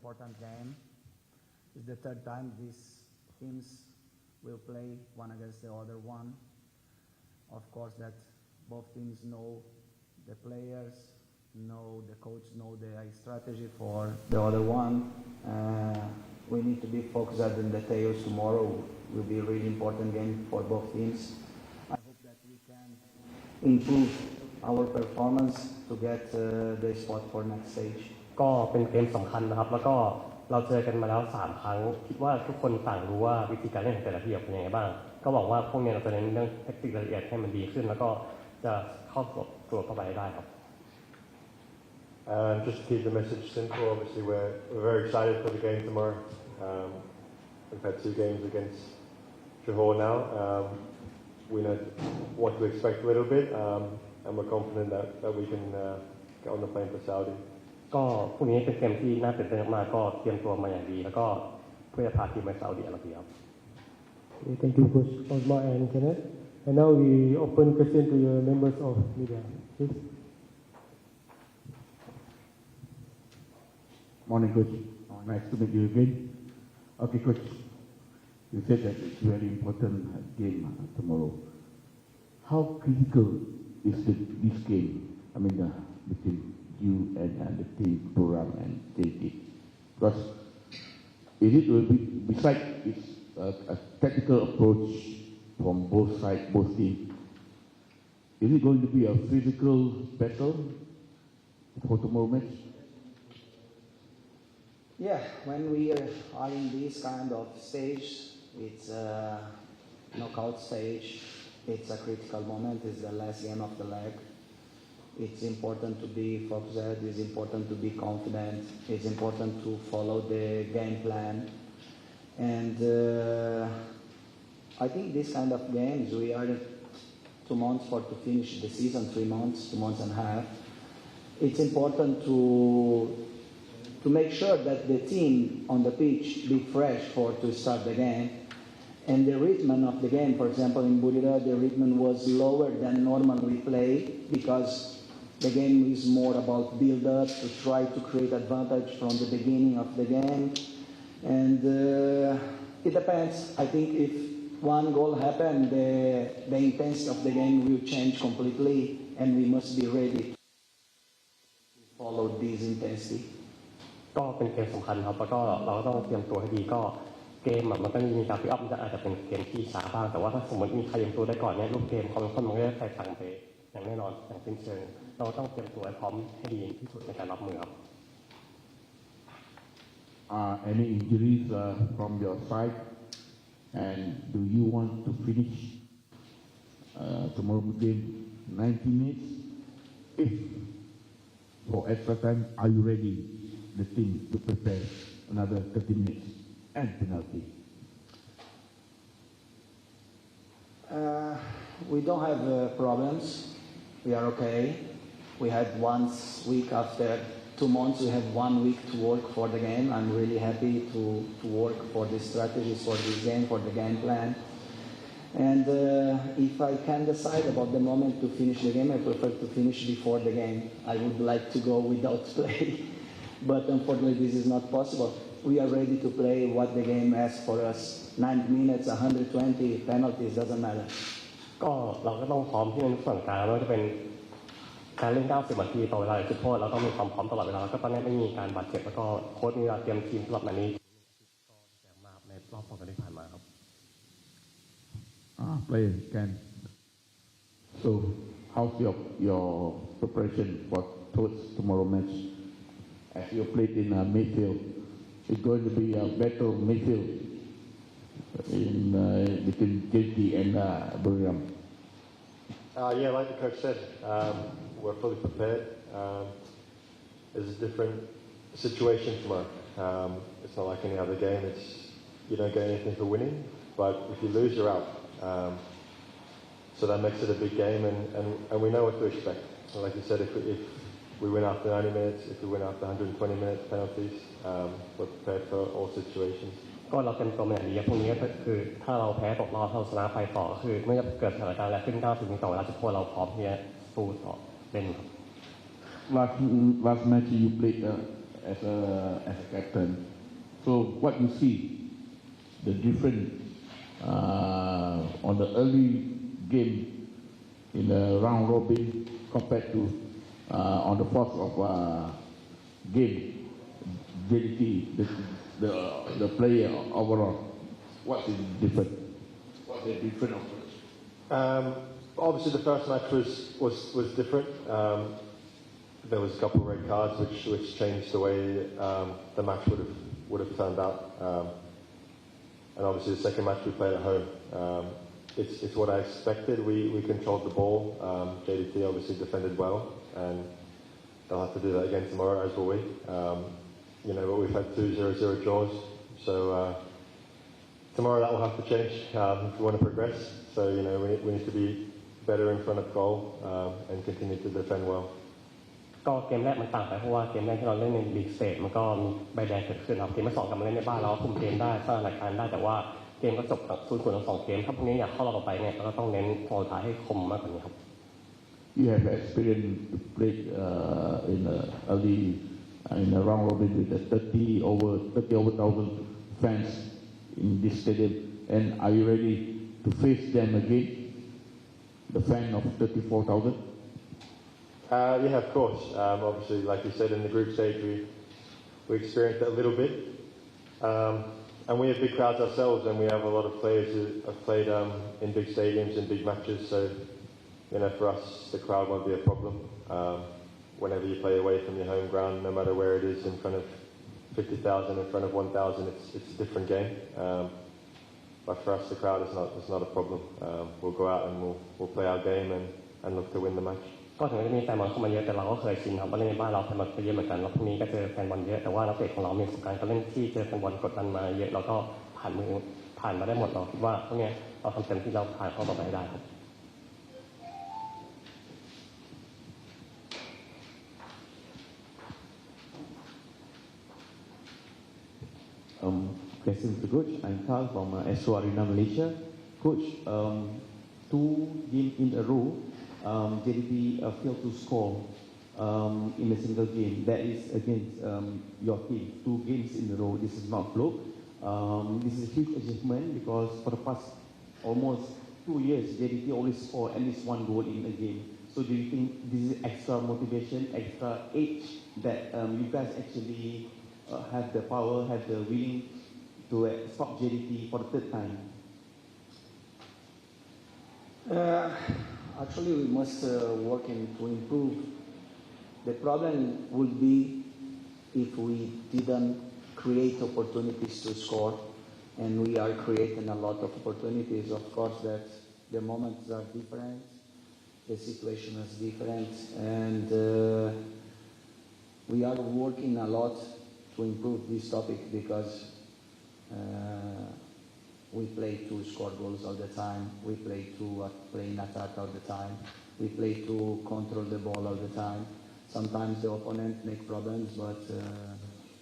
important game. It's the third time these teams will play one against the other one. Of course, that both teams know the players, know the coach, know the strategy for the other one. We need to be focused on the details tomorrow. Will be a really important game for both teams. I hope that we can improve our performance to get the spot for next stage. ก็เป็นเกมสำคัญนะครับแล้วก็เราเจอกันมาแล้ว3ครั้งคิดว่าทุกคนต่างรู้ว่าวิธีการเล่นของแต่ละทีมเป็นยังไงบ้างก็หวังว่าพวกนี้เราจะเน้นเรื่องแทคติกรายละเอียดให้มันดีขึ้นแล้วก็จะเข้าตัวเข้าไปได้ครับ Just to keep the message simple, obviously we're very excited for the game tomorrow. We've had 2 games against Johor now. We know what to expect a little bit, and we're confident that we can get on the plane for Saudi. ก็พรุ่งนี้เป็นเกมที่น่าตื่นเต้นมากก็เตรียมตัวมาอย่างดีแล้วก็เพื่อจะพาทีมไปซาอุดิอาระเบียครับ Thank you, Coach Osma and Kenneth. And now we open question to your members of media. Please. Morning, Coach. Nice to meet you again. Okay, Coach. You said that it's a very important game tomorrow. How critical is this game? I mean, between you and the team, Buriram and JT. Because it will be, besides it's a tactical approach from both sides, both teams, is it going to be a physical battle for tomorrow match? Yeah, when we are in this kind of stage, it's a knockout stage. It's a critical moment. It's the last game of the leg. It's important to be focused. It's important to be confident. It's important to follow the game plan. And I think this kind of games, we are 2 months to finish the season, 3 months, 2 months and a half. It's important to make sure that the team on the pitch be fresh to start the game. And the rhythm of the game, for example, in Buriram, the rhythm was lower than normally we play because the game is more about build-up, to try to create advantage from the beginning of the game. And it depends. I think if one goal happens, the intensity of the game will change completely, and we must be ready to follow this intensity. ก็เป็นเกมสำคัญครับแล้วก็เราต้องเตรียมตัวให้ดีก็เกมมันก็มีการพิอัพมันอาจจะเป็นเกมที่ช้าบ้างแต่ว่าถ้าสมมติมีใครเตรียมตัวได้ก่อนเนี่ยลูกเกมความเป็นคนมันก็จะใส่สั่งไปอย่างแน่นอนอย่างสิ้นเชิงเราต้องเตรียมตัวให้พร้อมให้ดีที่สุดในการรับมือครับ Any injuries from your side? And do you want to finish tomorrow game 90 minutes? If for extra time, are you ready, the team, to prepare another 30 minutes and penalty? We don't have problems. We are okay. We had 1 week after 2 months, we have 1 week to work for the game. I'm really happy to work for the strategies for this game, for the game plan. And if I can decide about the moment to finish the game, I prefer to finish before the game. I would like to go without play, but unfortunately this is not possible. We are ready to play what the game asks for us. 90 minutes, 120 penalties, doesn't matter. ก็เราก็ต้องพร้อมที่ในส่วนกลางไม่ว่าจะเป็นการเล่น90 นาทีต่อเวลาจุดโทษเราต้องมีความพร้อมตลอดเวลาแล้วก็ตอนนี้ไม่มีการบาดเจ็บแล้วก็โค้ชมีเวลาเตรียมทีมสำหรับนัดนี้ก็แจ่มมากในรอบ2 นัดที่ผ่านมาครับ Player can. So, how's your preparation for towards tomorrow match? As you played in midfield, it's going to be a battle midfield in between JT and Buriram. Yeah, like the coach said, we're fully prepared. It's a different situation tomorrow. It's not like any other game. You don't get anything for winning, but if you lose, you're out. So that makes it a big game, and we know what to expect. And like you said, if we win after 90 minutes, if we win after 120 minutes penalties, we're prepared for all situations. ก็เราเต็มตัวมาอย่างดีพวกนี้ก็คือถ้าเราแพ้ตกรอบถ้าเราชนะไปต่อก็คือเมื่อเกิดสถานการณ์อะไรขึ้น90 นาทีต่อเวลาจุดโทษเราพร้อมที่จะสู้ต่อเล่นครับ Last match you played as a captain. So what you see, the different on the early game in the round robin compared to on the first of game, JDT, the player overall, what's the different? What's the different approach? Obviously, the first match was different. There was a couple of red cards, which changed the way the match would have turned out. And obviously, the second match we played at home. It's what I expected. We controlled the ball. JDT obviously defended well, and they'll have to do that again tomorrow, as will we. But we've had 2 0-0 draws, so tomorrow that will have to change if we want to progress. So we need to be better in front of goal and continue to defend well. ก็เกมแรกมันต่างไปเพราะว่าเกมแรกที่เราเล่นในลีกสเตทมันก็มีใบแดงเกิดขึ้นครับเกมที่2กลับมาเล่นในบ้านเราคุมเกมได้สร้างสถานการณ์ได้แต่ว่าเกมก็จบกับ0-0ทั้ง2เกมถ้าพวกนี้อยากเข้ารอบต่อไปเนี่ยเราก็ต้องเน้นโผล่ท้ายให้คมมากกว่านี้ครับ You have experience to play in early in a round robin with 30 over 1,000 fans in this stadium, and are you ready to face them again? The fan of 34,000. Yeah, of course. Obviously, like you said, in the group stage, we experienced it a little bit. And we have big crowds ourselves, and we have a lot of players who have played in big stadiums and big matches. So, for us, the crowd won't be a problem. Whenever you play away from your home ground, no matter where it is, in front of 50,000, in front of 1,000, it's a different game. But for us, the crowd is not a problem. We'll go out and we'll play our game and look to win the match. ก็ถึงจะมีแฟนบอลเข้ามาเยอะแต่เราก็เคยชินครับว่าเล่นในบ้านเราแฟนบอลก็เยอะเหมือนกันแล้วพรุ่งนี้ก็เจอแฟนบอลเยอะแต่ว่านักเตะของเรามีประสบการณ์การเล่นที่เจอแฟนบอลกดดันมาเยอะเราก็ผ่านมาได้หมดเราคิดว่าพวกนี้เราทำเต็มที่เราผ่านเข้าต่อไปได้ครับ Question to Coach. I'm Carl from Astro Arena, Malaysia. Coach, 2 games in a row, JDT failed to score in a single game. That is against your team. 2 games in a row. This is not fluke. This is a huge achievement because for the past almost 2 years, JDT always score at least 1 goal in a game. So do you think this is extra motivation, extra edge that you guys actually have the power, have the willing to stop JDT for the 3rd time? Actually, we must work to improve. The problem would be if we didn't create opportunities to score, and we are creating a lot of opportunities. Of course, that the moments are different, the situation is different, and we are working a lot to improve this topic because we play to score goals all the time. We play to play in attack all the time. We play to control the ball all the time. Sometimes the opponent make problems, but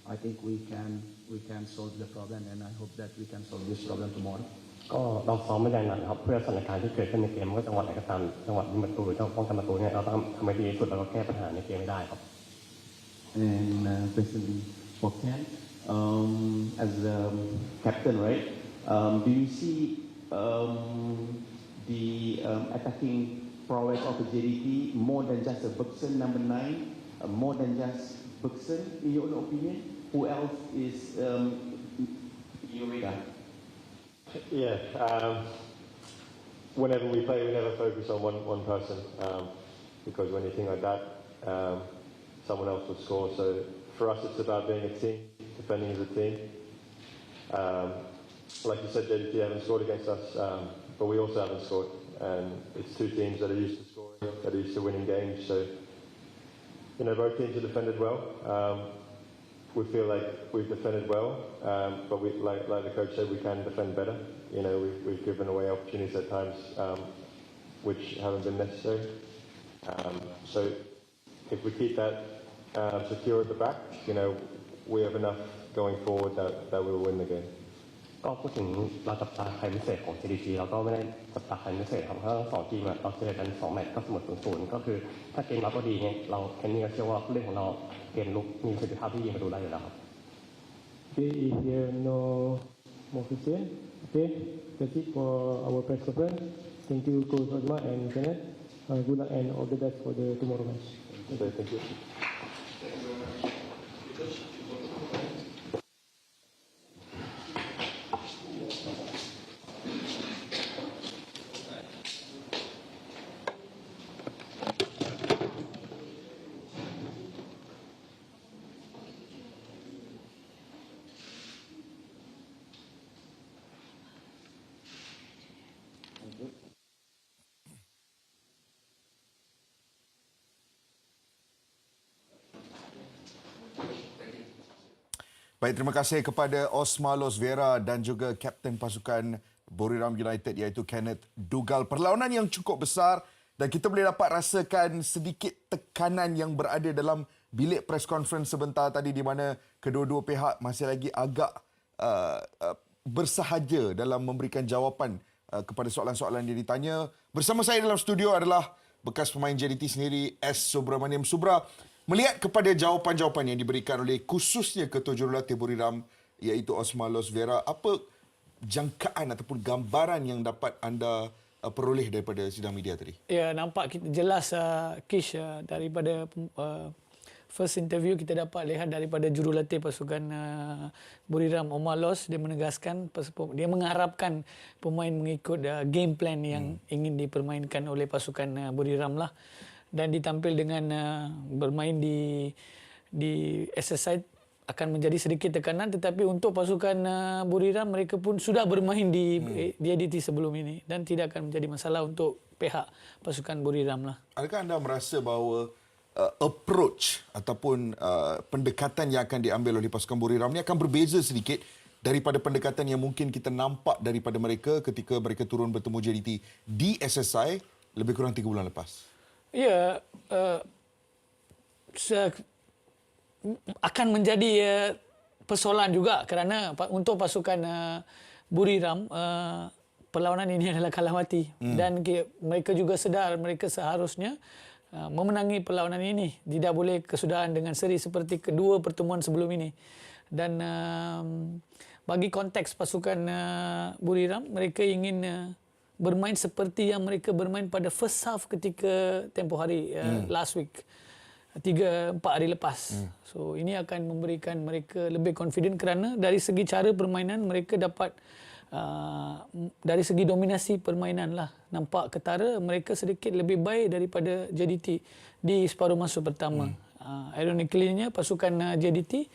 I think we can solve the problem, and I hope that we can solve this problem tomorrow. ก็เราซ้อมไม่ได้หนักครับเพื่อสถานการณ์ที่เกิดขึ้นในเกมก็จังหวะไหนก็ตามจังหวะยิงประตูหรือจังหวะป้องกันประตูเนี่ยเราต้องทำให้ดีที่สุดแล้วก็แก้ปัญหาในเกมให้ได้ครับ And especially for Ken, as the captain, right? Do you see the attacking prowess of the JDT more than just a Buxton number 9, more than just Buxton, in your own opinion? Who else is your radar? Yeah. Whenever we play, we never focus on one person because when you think like that, someone else will score. So for us, it's about being a team, defending as a team. Like you said, JDT haven't scored against us, but we also haven't scored. And it's 2 teams that are used to scoring, that are used to winning games. So, both teams have defended well. We feel like we've defended well, but we, like the coach said, we can defend better. We've given away opportunities at times which haven't been necessary. So if we keep that secure at the back, we have enough going forward that we will win the game. ก็พูดถึงเราจับตาใครพิเศษของ JDT เราก็ไม่ได้จับตาใครพิเศษครับเพราะสองทีมเราเจอกัน2 แมตช์ก็เสมอ 0-0 ก็คือถ้าเกมรับก็ดีเนี่ยเราแคนนี่ก็เชื่อว่าผู้เล่นของเราเกมลุกมีประสิทธิภาพที่ยิงประตูได้อยู่แล้วครับ Okay, if there are no more questions, okay, that's it for our press conference. Thank you, Coach Osman and Kenneth. Good luck and all the best for the tomorrow match. Okay, thank you. Baik, terima kasih kepada Osmalos Vera dan juga Kapten pasukan Buriram United iaitu Kenneth Dugal. Perlawanan yang cukup besar dan kita boleh dapat rasakan sedikit tekanan yang berada dalam bilik press conference sebentar tadi di mana kedua-dua pihak masih lagi agak bersahaja dalam memberikan jawapan kepada soalan-soalan yang ditanya. Bersama saya dalam studio adalah bekas pemain JDT sendiri, S. Subramaniam Subra. Melihat kepada jawapan-jawapan yang diberikan oleh khususnya Ketua Jurulatih Buriram iaitu Osmalos Vera, apa jangkaan ataupun gambaran yang dapat anda peroleh daripada sidang media tadi? Ya, nampak jelas Kish daripada first interview kita dapat lihat daripada jurulatih pasukan Buriram Osmalos, dia menegaskan, dia mengharapkan pemain mengikut game plan yang ingin dipermainkan oleh pasukan Buriram lah. Dan ditampil dengan bermain di SSI akan menjadi sedikit tekanan, tetapi untuk pasukan Buriram mereka pun sudah bermain di ADT sebelum ini dan tidak akan menjadi masalah untuk pihak pasukan Buriram lah. Adakah anda merasa bahawa approach ataupun pendekatan yang akan diambil oleh pasukan Buriram ini akan berbeza sedikit daripada pendekatan yang mungkin kita nampak daripada mereka ketika mereka turun bertemu JDT di SSI lebih kurang 3 bulan lepas? Ya, akan menjadi persoalan juga kerana untuk pasukan Buriram perlawanan ini adalah kalah mati dan mereka juga sedar mereka seharusnya memenangi perlawanan ini, tidak boleh kesudahan dengan seri seperti kedua pertemuan sebelum ini. Dan bagi konteks pasukan Buriram, mereka ingin bermain seperti yang mereka bermain pada first half ketika tempoh hari last week, 3-4 hari lepas. So ini akan memberikan mereka lebih confident kerana dari segi cara permainan mereka dapat dari segi dominasi permainan lah, nampak ketara mereka sedikit lebih baik daripada JDT di separuh masa pertama. Ironically-nya pasukan JDT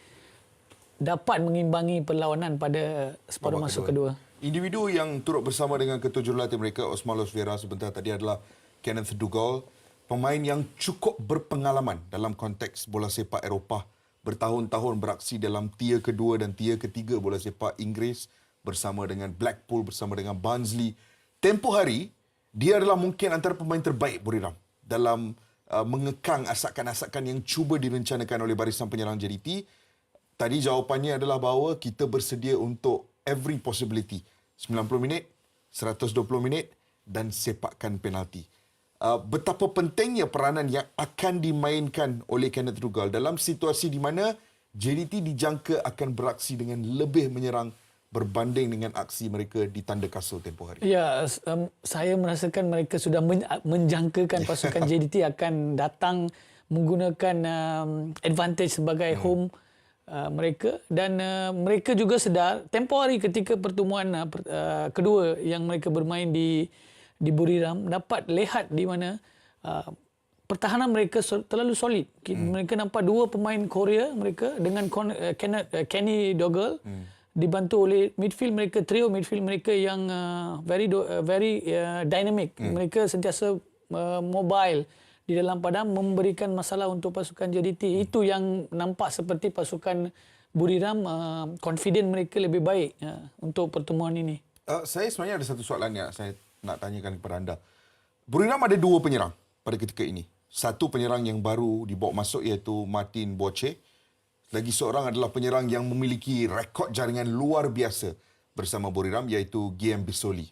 dapat mengimbangi perlawanan pada separuh masa kedua. Individu yang turut bersama dengan Ketua Jurulatih mereka, Osmalos Vera sebentar tadi adalah Kenneth Dugal, pemain yang cukup berpengalaman dalam konteks bola sepak Eropah, bertahun-tahun beraksi dalam tier kedua dan tier ketiga bola sepak Inggeris bersama dengan Blackpool, bersama dengan Barnsley. Tempoh hari, dia adalah mungkin antara pemain terbaik Buriram dalam mengekang asakan-asakan yang cuba direncanakan oleh barisan penyerang JDT. Tadi jawapannya adalah bahawa kita bersedia untuk every possibility. 90 minit, 120 minit dan sepakan penalti. Betapa pentingnya peranan yang akan dimainkan oleh Kenneth Dugal dalam situasi di mana JDT dijangka akan beraksi dengan lebih menyerang berbanding dengan aksi mereka di tanda kasut tempoh hari. Ya, saya merasakan mereka sudah menjangkakan pasukan JDT akan datang menggunakan advantage sebagai home mereka dan mereka juga sedar tempoh hari ketika pertemuan kedua yang mereka bermain di Buriram dapat lihat di mana pertahanan mereka terlalu solid. Mereka nampak dua pemain Korea mereka dengan Kenny Dugal dibantu oleh midfield mereka, trio midfield mereka yang very dynamic. Mereka sentiasa mobile di dalam padang, memberikan masalah untuk pasukan JDT. Itu yang nampak seperti pasukan Buriram confident mereka lebih baik untuk pertemuan ini. Saya sebenarnya ada satu soalan yang saya nak tanyakan kepada anda. Buriram ada dua penyerang pada ketika ini. Satu penyerang yang baru dibawa masuk iaitu Martin Boche. Lagi seorang adalah penyerang yang memiliki rekod jaringan luar biasa bersama Buriram iaitu game Bisoli.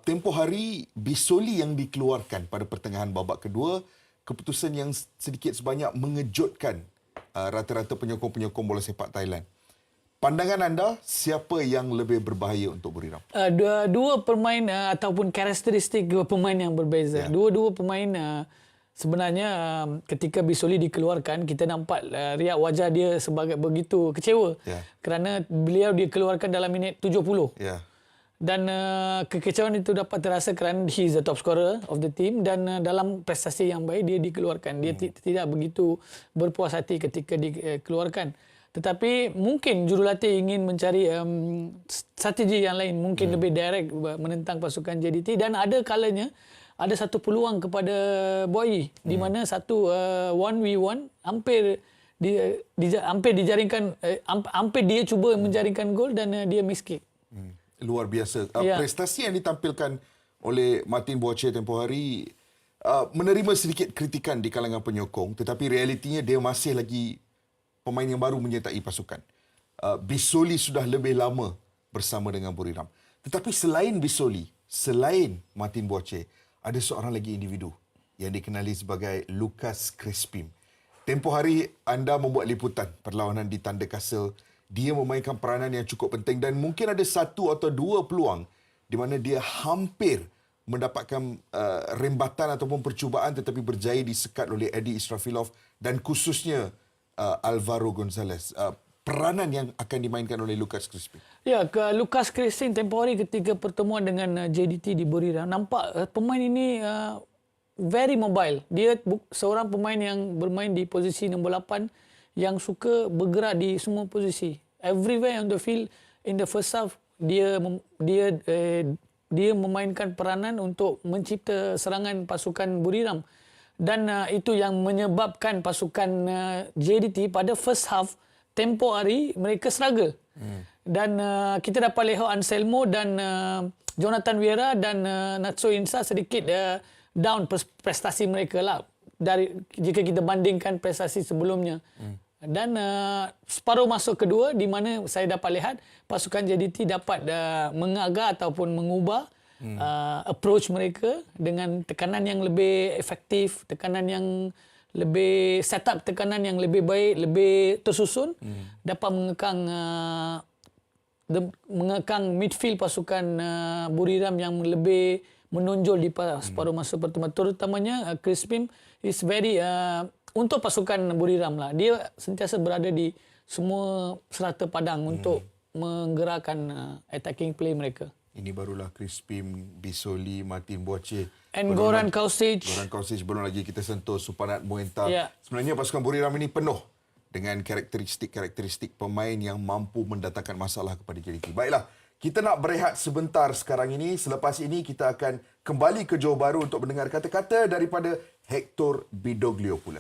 Tempoh hari Bisoli yang dikeluarkan pada pertengahan babak kedua, keputusan yang sedikit sebanyak mengejutkan rata-rata penyokong-penyokong bola sepak Thailand. Pandangan anda, siapa yang lebih berbahaya untuk Buriram? Dua pemain ataupun karakteristik dua pemain yang berbeza. Dua-dua pemain sebenarnya ketika Bisoli dikeluarkan, kita nampak riak wajah dia sebagai begitu kecewa. Kerana beliau dikeluarkan dalam minit 70. Dan kekecewaan itu dapat terasa kerana he is the top scorer of the team dan dalam prestasi yang baik dia dikeluarkan. Dia tidak begitu berpuas hati ketika dikeluarkan. Tetapi mungkin jurulatih ingin mencari strategi yang lain, mungkin lebih direct menentang pasukan JDT, dan ada kalanya ada satu peluang kepada Boyi di mana satu 1v1 hampir dijaringkan, hampir dia cuba menjaringkan gol dan dia miss kick. Luar biasa. Prestasi yang ditampilkan oleh Martin Boache tempoh hari menerima sedikit kritikan di kalangan penyokong, tetapi realitinya dia masih lagi pemain yang baru menyertai pasukan. Bisoli sudah lebih lama bersama dengan Buriram. Tetapi selain Bisoli, selain Martin Boache, ada seorang lagi individu yang dikenali sebagai Lucas Crispim. Tempoh hari anda membuat liputan perlawanan di Tanda Castle. Dia memainkan peranan yang cukup penting dan mungkin ada satu atau dua peluang di mana dia hampir mendapatkan rembatan ataupun percubaan tetapi berjaya disekat oleh Eddie Israfilov dan khususnya Alvaro Gonzalez. Peranan yang akan dimainkan oleh Lucas Crispin. Ya, Lucas Crispin tempoh hari ketika pertemuan dengan JDT di Buriram, nampak pemain ini very mobile. Dia seorang pemain yang bermain di posisi nombor 8 yang suka bergerak di semua posisi. Everywhere on the field in the first half, dia memainkan peranan untuk mencipta serangan pasukan Buriram. Dan itu yang menyebabkan pasukan JDT pada first half tempoh hari mereka struggle. Dan kita dapat lihat Anselmo dan Jonathan Vieira dan Natso Insa sedikit down prestasi mereka lah jika kita bandingkan prestasi sebelumnya. Dan separuh masuk kedua di mana saya dapat lihat pasukan JDT dapat mengagar ataupun mengubah approach mereka dengan tekanan yang lebih efektif, tekanan yang lebih setup, tekanan yang lebih baik, lebih tersusun, dapat mengekang midfield pasukan Buriram yang lebih menonjol di separuh masa pertama. Terutamanya Crispin is very untuk pasukan Buriram lah. Dia sentiasa berada di semua serata padang untuk menggerakkan attacking play mereka. Ini barulah Crispin, Bisoli, Martin Boache. And Goran Kausic. Belum lagi kita sentuh Supanat Muenta. Sebenarnya pasukan Buriram ini penuh dengan karakteristik pemain yang mampu mendatangkan masalah kepada JDT. Baiklah, kita nak berehat sebentar sekarang ini. Selepas ini kita akan kembali ke Johor Bahru untuk mendengar kata-kata daripada Hector Bidoglio pula.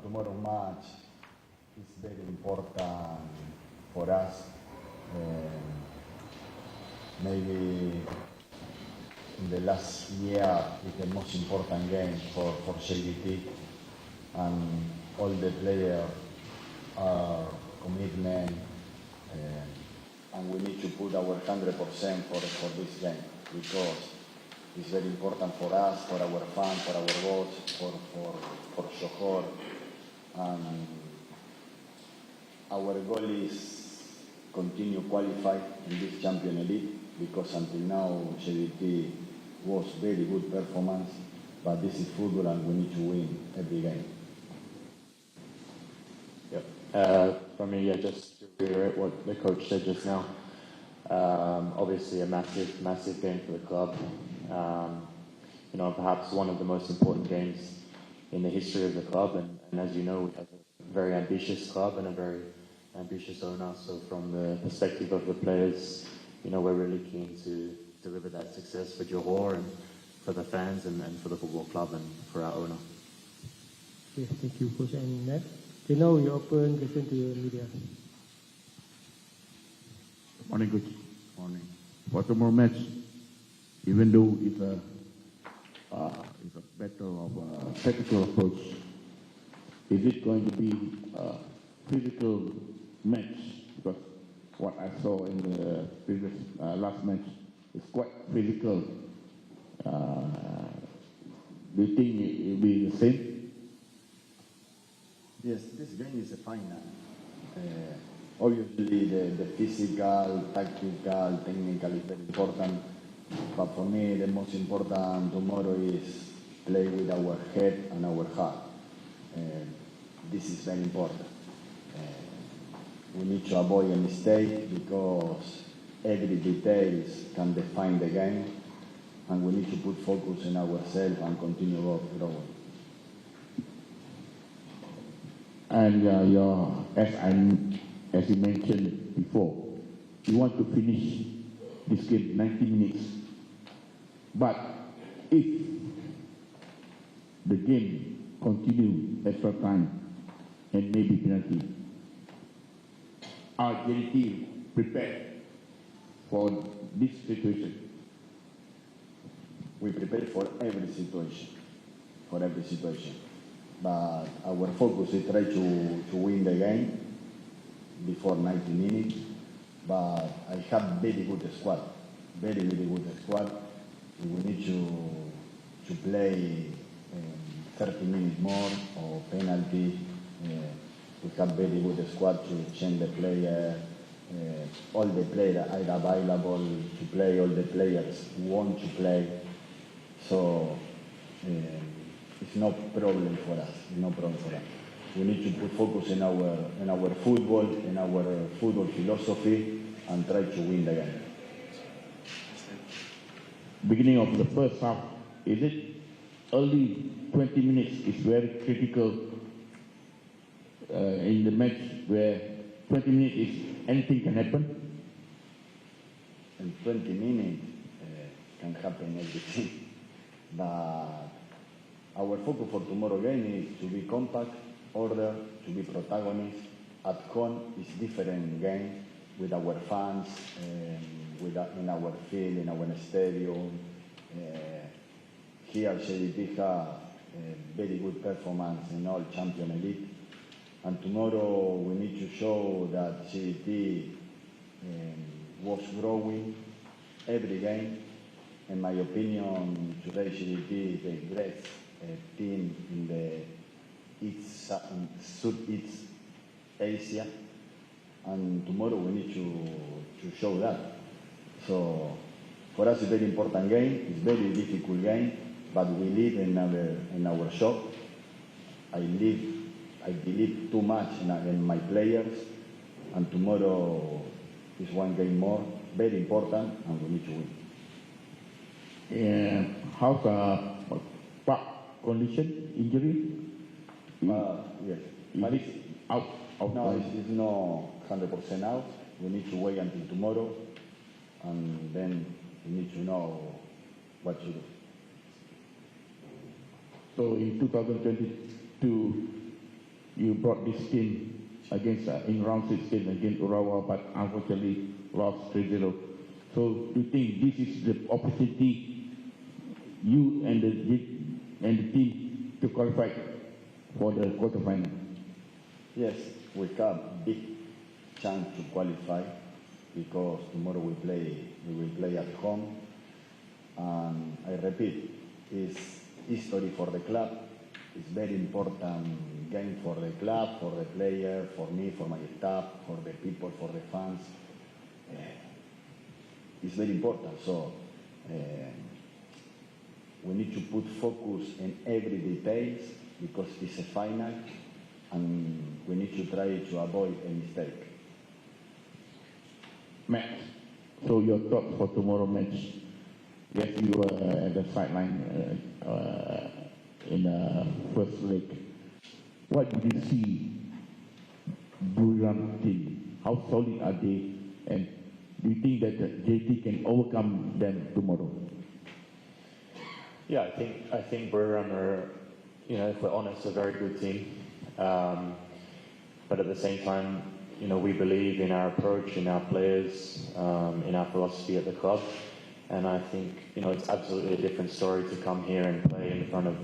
tomorrow match is very important for us. Maybe in the last year is the most important game for JDT, and all the players are commitment, and we need to put our 100% for this game, because it's very important for us, for our fans, for our boss, for Johor, and our goal is continue qualify in this Champion Elite, because until now JDT was very good performance, but this is football and we need to win every game. For me, just to reiterate what the coach said just now, obviously a massive game for the club. Perhaps one of the most important games in the history of the club, and as you know, we have a very ambitious club and a very ambitious owner. So from the perspective of the players, we're really keen to deliver that success for Johor and for the fans and for the football club and for our owner. Okay, thank you, Coach and Matt. Okay, now we open question to the media. Morning, Coach. Morning. For tomorrow match, even though it's a battle of tactical approach, is it going to be a physical match? Because what I saw in the previous last match is quite physical. Do you think it will be the same? Yes, this game is a final. Obviously, the physical, tactical, technical is very important. But for me, the most important tomorrow is play with our head and our heart. This is very important. We need to avoid a mistake, because every detail can define the game, and we need to put focus in ourselves and continue growing. And as you mentioned before, you want to finish this game 90 minutes. But if the game continues extra time and maybe penalty, are JDT prepared for this situation? We prepare for every situation. But our focus is try to win the game before 90 minutes. But I have very good squad, very good squad. We need to play 30 minutes more or penalty. We have very good squad to change the player. All the players are available to play. All the players want to play. So it's no problem for us. We need to put focus in our football philosophy, and try to win the game. Beginning of the first half, is it early 20 minutes is very critical in the match, where 20 minutes is anything can happen? In 20 minutes can happen everything. But our focus for tomorrow game is to be compact, order, to be protagonist. At home is different game with our fans, in our field, in our stadium. Here JDT has very good performance in all Champion Elite. And tomorrow we need to show that JDT was growing every game. In my opinion, today JDT is the greatest team in Southeast Asia, and tomorrow we need to show that. So for us it's a very important game, it's a very difficult game, but we live in our shop. I believe too much in my players, and tomorrow is one game more, very important, and we need to win. How's Park condition, injury? Yes. But it's out. No, it's not 100% out. We need to wait until tomorrow, and then we need to know what to do. So in 2022, you brought this team against in round 16 against Urawa, but unfortunately lost 3-0. So do you think this is the opportunity you and the team to qualify for the quarterfinal? Yes, we have big chance to qualify because tomorrow we will play at home, and I repeat, it's history for the club. It's very important game for the club, for the player, for me, for my staff, for the people, for the fans. It's very important. So we need to put focus in every details because it's a final, and we need to try to avoid a mistake. Max, so your thoughts for tomorrow match? Yes, you were at the sideline in the first leg. What did you see Buriram team? How solid are they? And do you think that the JT can overcome them tomorrow? Yeah, I think Buriram are, if we're honest, a very good team. But at the same time, we believe in our approach, in our players, in our philosophy at the club. And I think, it's absolutely a different story to come here and play in front of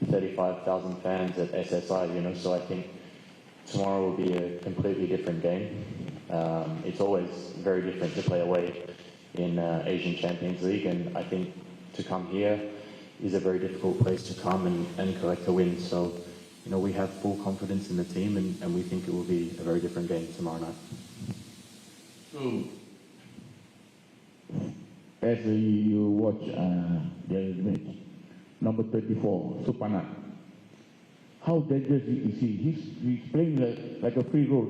35,000 fans at SSI, So I think tomorrow will be a completely different game. It's always very different to play away in Asian Champions League. And I think to come here is a very difficult place to come and collect a win. So, we have full confidence in the team, and we think it will be a very different game tomorrow night. So, as you watch the match, number 34, Supanat, how dangerous is he? He's playing like a free role.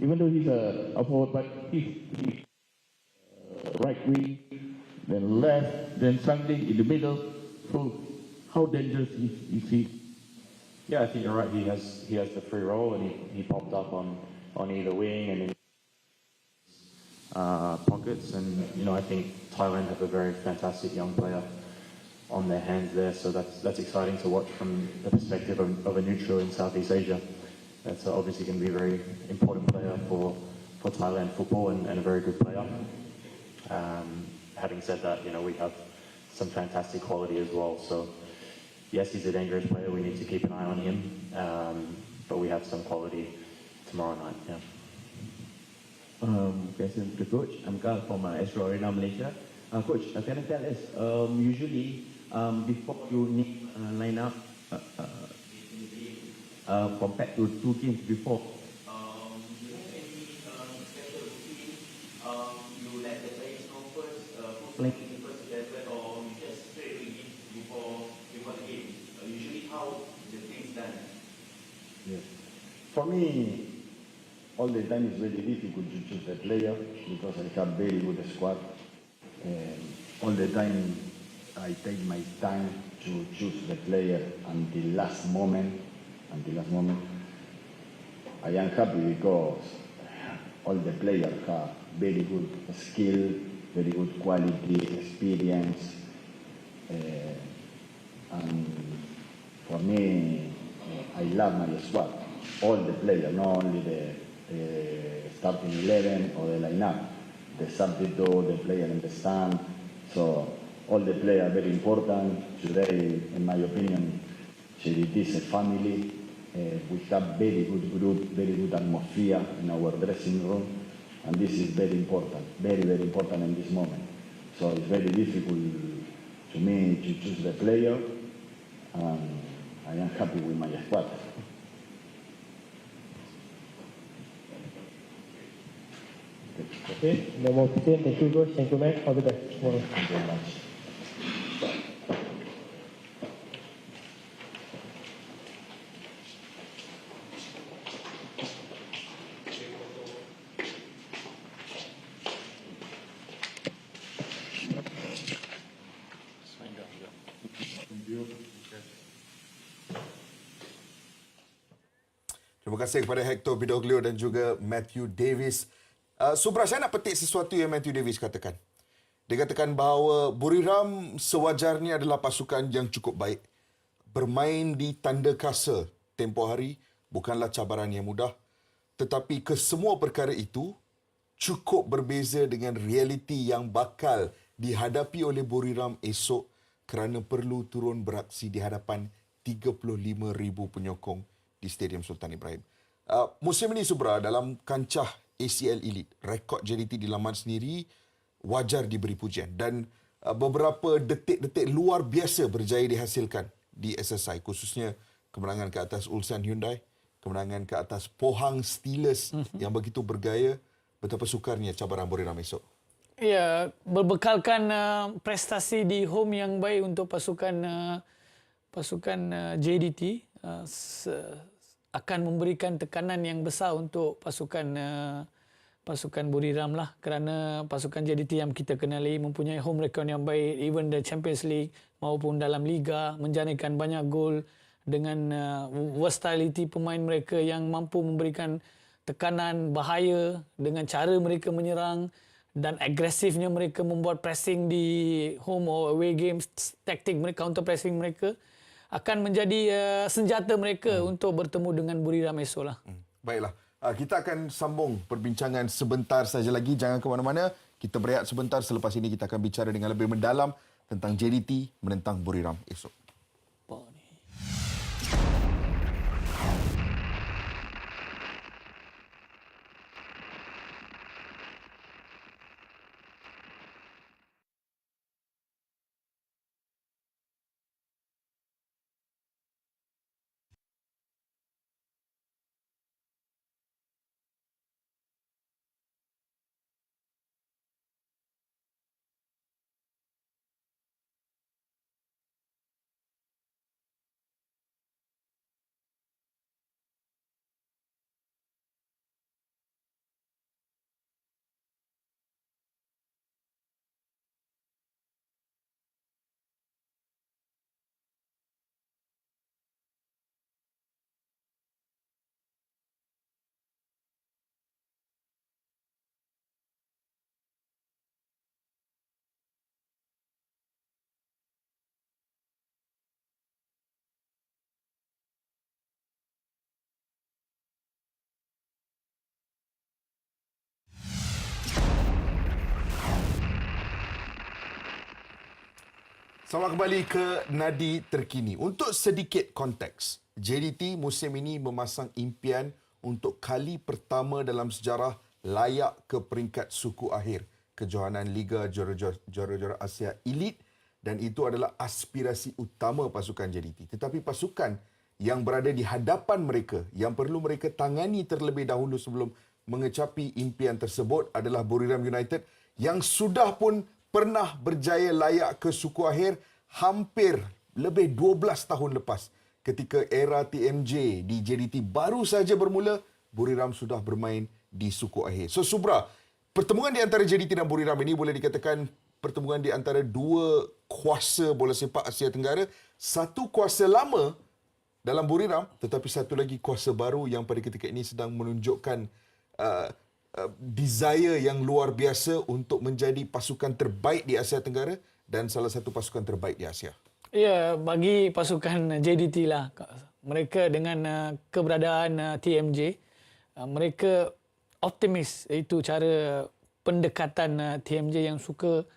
Even though he's a forward, but he's right wing, then left, then something in the middle. So, how dangerous is he? Yeah, I think you're right. He has the free role, and he popped up on either wing and in pockets. And I think Thailand have a very fantastic young player on their hands there. So that's exciting to watch from the perspective of a neutral in Southeast Asia. That's obviously going to be a very important player for Thailand football and a very good player. Having said that, we have some fantastic quality as well. So. Yes, he's a dangerous player. We need to keep an eye on him. But we have some quality tomorrow night. Yeah. Question to Coach. I'm Carl from Astro Arena, Malaysia. Coach, can you tell us, usually before you need line up compared to two teams before, do you have any special routine? You let the players know first, who's playing in the first 11, or you just straight away give before the game? Usually how the things done? Yes. For me, all the time it's very difficult to choose a player because I have very good squad. All the time I take my time to choose the player until last moment. I am happy because all the players have very good skill, very good quality, experience. And for me, I love my squad. All the players, not only the starting 11 or the lineup, the substitute, the player in the stand. So all the players are very important. Today, in my opinion, it is a family. We have very good group, very good atmosphere in our dressing room, and this is very important, very important in this moment. So it's very difficult to me to choose the player. I am happy with my squad. Okay, no more questions. Thank you, Coach. Thank you, Max. All the best. Thank you very much. Terima kasih kepada Hector Bidoglio dan juga Matthew Davis. Subra, saya nak petik sesuatu yang Matthew Davis katakan. Dia katakan bahawa Buriram sewajarnya adalah pasukan yang cukup baik. Bermain di tanda kasa tempoh hari, bukanlah cabaran yang mudah. Tetapi kesemua perkara itu cukup berbeza dengan realiti yang bakal dihadapi oleh Buriram esok kerana perlu turun beraksi di hadapan 35,000 penyokong di Stadium Sultan Ibrahim. Musim ini Subra, dalam kancah ACL Elite, rekod JDT di laman sendiri wajar diberi pujian dan beberapa detik-detik luar biasa berjaya dihasilkan di SSI, khususnya kemenangan ke atas Ulsan Hyundai, kemenangan ke atas Pohang Steelers yang begitu bergaya. Betapa sukarnya cabaran Buriram esok. Ya, berbekalkan prestasi di home yang baik untuk pasukan JDT akan memberikan tekanan yang besar untuk pasukan Buriram lah, kerana pasukan JDT yang kita kenali mempunyai home record yang baik, even the Champions League maupun dalam Liga, menjanakan banyak gol dengan versatility pemain mereka yang mampu memberikan tekanan bahaya dengan cara mereka menyerang dan agresifnya mereka membuat pressing di home or away games. Taktik mereka, counter pressing mereka akan menjadi senjata mereka untuk bertemu dengan Buriram esok lah. Baiklah, kita akan sambung perbincangan sebentar saja lagi. Jangan ke mana-mana. Kita berehat sebentar. Selepas ini kita akan bicara dengan lebih mendalam tentang JDT menentang Buriram esok. Selamat kembali ke Nadi Terkini. Untuk sedikit konteks, JDT musim ini memasang impian untuk kali pertama dalam sejarah layak ke peringkat suku akhir kejohanan Liga Juara-Juara Asia Elite, dan itu adalah aspirasi utama pasukan JDT. Tetapi pasukan yang berada di hadapan mereka, yang perlu mereka tangani terlebih dahulu sebelum mengecapi impian tersebut adalah Buriram United yang sudah pun pernah berjaya layak ke suku akhir hampir lebih 12 tahun lepas. Ketika era TMJ di JDT baru saja bermula, Buriram sudah bermain di suku akhir. So Subra, pertemuan di antara JDT dan Buriram ini boleh dikatakan pertemuan di antara dua kuasa bola sepak Asia Tenggara. Satu kuasa lama dalam Buriram, tetapi satu lagi kuasa baru yang pada ketika ini sedang menunjukkan desire yang luar biasa untuk menjadi pasukan terbaik di Asia Tenggara dan salah satu pasukan terbaik di Asia. Ya, bagi pasukan JDT lah. Mereka dengan keberadaan TMJ, mereka optimis. Itu cara pendekatan TMJ yang suka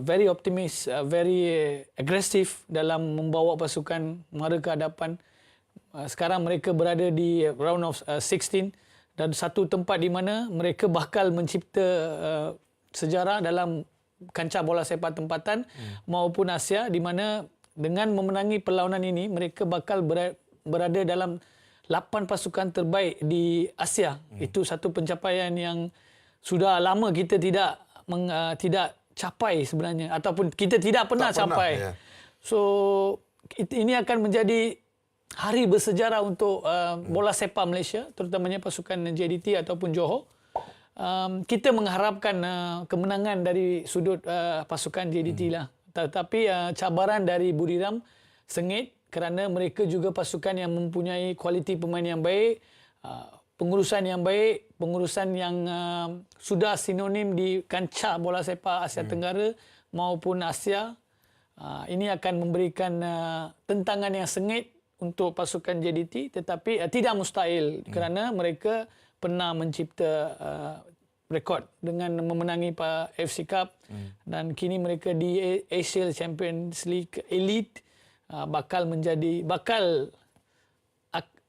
very optimis, very agresif dalam membawa pasukan mara ke hadapan. Sekarang mereka berada di round of 16 dan satu tempat di mana mereka bakal mencipta sejarah dalam kancah bola sepak tempatan maupun Asia, di mana dengan memenangi perlawanan ini mereka bakal berada dalam 8 pasukan terbaik di Asia. Itu satu pencapaian yang sudah lama kita tidak capai sebenarnya, ataupun kita tidak pernah capai. Ya. So ini akan menjadi hari bersejarah untuk bola sepak Malaysia, terutamanya pasukan JDT ataupun Johor. Kita mengharapkan kemenangan dari sudut pasukan JDT lah. Tetapi cabaran dari Buriram sengit kerana mereka juga pasukan yang mempunyai kualiti pemain yang baik, pengurusan yang baik, pengurusan yang sudah sinonim di kancah bola sepak Asia Tenggara maupun Asia. Ini akan memberikan tentangan yang sengit untuk pasukan JDT, tetapi tidak mustahil kerana mereka pernah mencipta rekod dengan memenangi FC Cup dan kini mereka di ACLE Champions League Elite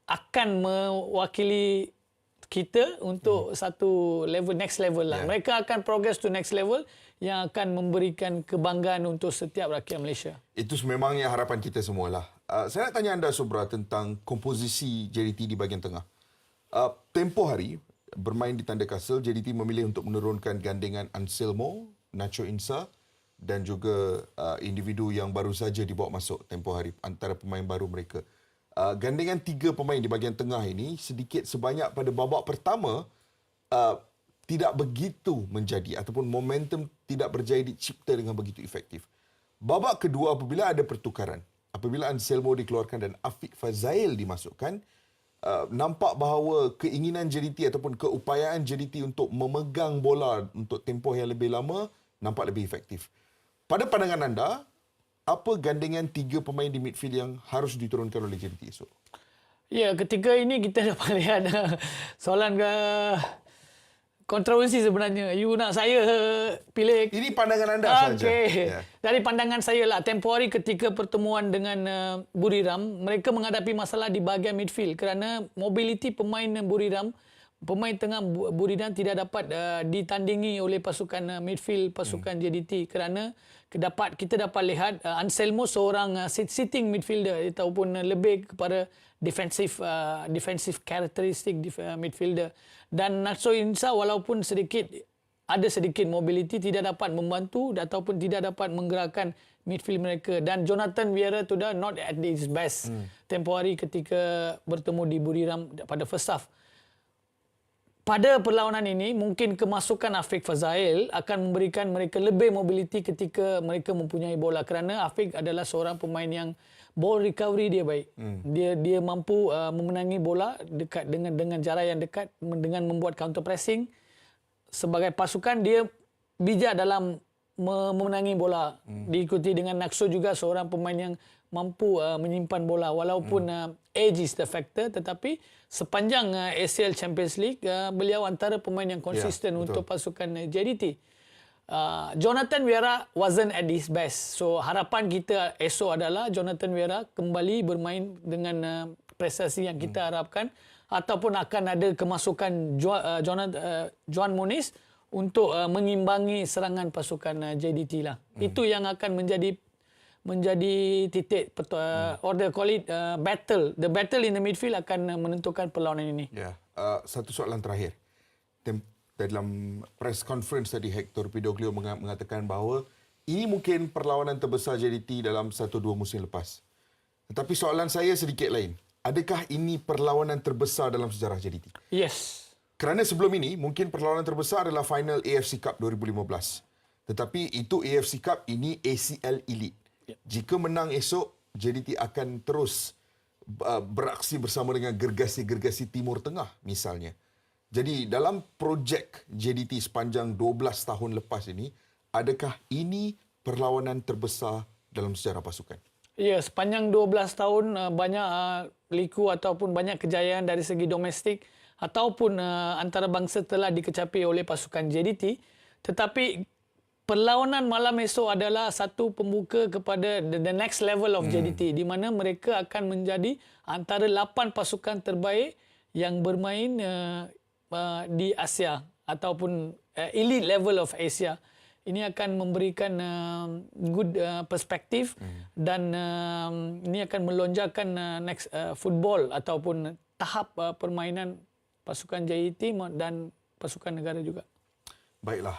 akan mewakili kita untuk satu level, next level lah. Mereka akan progress to next level yang akan memberikan kebanggaan untuk setiap rakyat Malaysia. Itu sememangnya harapan kita semualah. Saya nak tanya anda, Subra, tentang komposisi JDT di bahagian tengah. Tempoh hari bermain di tanda kasal, JDT memilih untuk menurunkan gandengan Anselmo, Nacho Insa dan juga individu yang baru saja dibawa masuk tempoh hari antara pemain baru mereka. Gandengan 3 pemain di bahagian tengah ini sedikit sebanyak pada babak pertama tidak begitu menjadi ataupun momentum tidak berjaya dicipta dengan begitu efektif. Babak kedua apabila ada pertukaran, apabila Anselmo dikeluarkan dan Afiq Fazail dimasukkan, nampak bahawa keinginan JDT ataupun keupayaan JDT untuk memegang bola untuk tempoh yang lebih lama nampak lebih efektif. Pada pandangan anda, apa gandengan 3 pemain di midfield yang harus diturunkan oleh JDT esok? Ya, ketika ini kita dapat lihat soalan kontroversi sebenarnya. You nak saya pilih... Ini pandangan anda saja. Okey. Dari pandangan saya lah, tempoh hari ketika pertemuan dengan Buriram, mereka menghadapi masalah di bahagian midfield kerana mobiliti pemain Buriram, pemain tengah Buriram tidak dapat ditandingi oleh pasukan midfield pasukan JDT kerana kita dapat lihat Anselmo seorang sitting midfielder ataupun lebih kepada defensive karakteristik midfielder, dan Nacho Insa walaupun ada sedikit mobility tidak dapat membantu ataupun tidak dapat menggerakkan midfield mereka, dan Jonathan Vieira sudah not at his best tempoh hari ketika bertemu di Buriram pada first half. Pada perlawanan ini, mungkin kemasukan Afiq Fazail akan memberikan mereka lebih mobility ketika mereka mempunyai bola kerana Afiq adalah seorang pemain yang ball recovery dia baik. Dia mampu memenangi bola dekat dengan jarak yang dekat dengan membuat counter pressing. Sebagai pasukan dia bijak dalam memenangi bola. Diikuti dengan Nakso juga seorang pemain yang mampu menyimpan bola walaupun age is the factor, tetapi sepanjang ACL Champions League beliau antara pemain yang konsisten untuk pasukan JDT. Jonathan Vieira wasn't at his best. So harapan kita esok adalah Jonathan Vieira kembali bermain dengan prestasi yang kita harapkan, ataupun akan ada kemasukan Juan Muniz untuk mengimbangi serangan pasukan JDT lah. Itu yang akan menjadi titik or they call it battle. The battle in the midfield akan menentukan perlawanan ini. Ya, satu soalan terakhir. Dalam press conference tadi Hector Pidoglio mengatakan bahawa ini mungkin perlawanan terbesar JDT dalam 1-2 musim lepas. Tetapi soalan saya sedikit lain. Adakah ini perlawanan terbesar dalam sejarah JDT? Yes. Kerana sebelum ini mungkin perlawanan terbesar adalah final AFC Cup 2015. Tetapi itu AFC Cup, ini ACL Elite. Jika menang esok, JDT akan terus beraksi bersama dengan gergasi-gergasi Timur Tengah misalnya. Jadi dalam projek JDT sepanjang 12 tahun lepas ini, adakah ini perlawanan terbesar dalam sejarah pasukan? Ya, sepanjang 12 tahun banyak liku ataupun banyak kejayaan dari segi domestik ataupun antarabangsa telah dikecapi oleh pasukan JDT. Tetapi perlawanan malam esok adalah satu pembuka kepada the next level of JDT, di mana mereka akan menjadi antara 8 pasukan terbaik yang bermain di Asia ataupun elite level of Asia. Ini akan memberikan good perspektif dan ini akan melonjakkan next football ataupun tahap permainan pasukan JDT dan pasukan negara juga. Baiklah,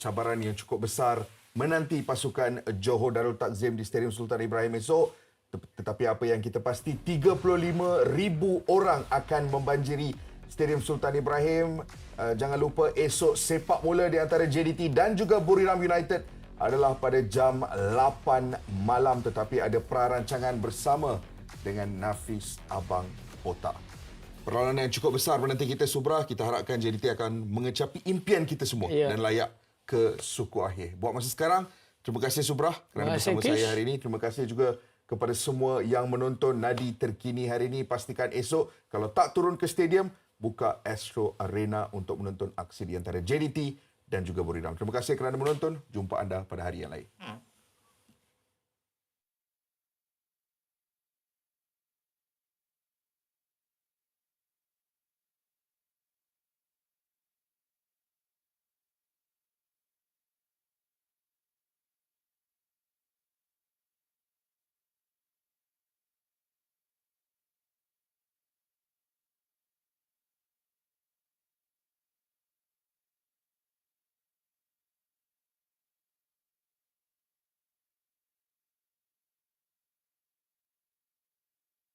cabaran yang cukup besar menanti pasukan Johor Darul Takzim di Stadium Sultan Ibrahim esok. Tetapi apa yang kita pasti, 35,000 orang akan membanjiri Stadium Sultan Ibrahim. Jangan lupa esok sepak bola di antara JDT dan juga Buriram United adalah pada jam 8 malam, tetapi ada prarancangan bersama dengan Nafis Abang Otak. Perlawanan yang cukup besar menanti kita, Subra. Kita harapkan JDT akan mengecapi impian kita semua dan layak ke suku akhir. Buat masa sekarang, terima kasih Subra kerana bersama saya hari ini. Terima kasih juga kepada semua yang menonton nadi terkini hari ini. Pastikan esok kalau tak turun ke stadium, buka Astro Arena untuk menonton aksi di antara JDT dan juga Buriram. Terima kasih kerana menonton. Jumpa anda pada hari yang lain.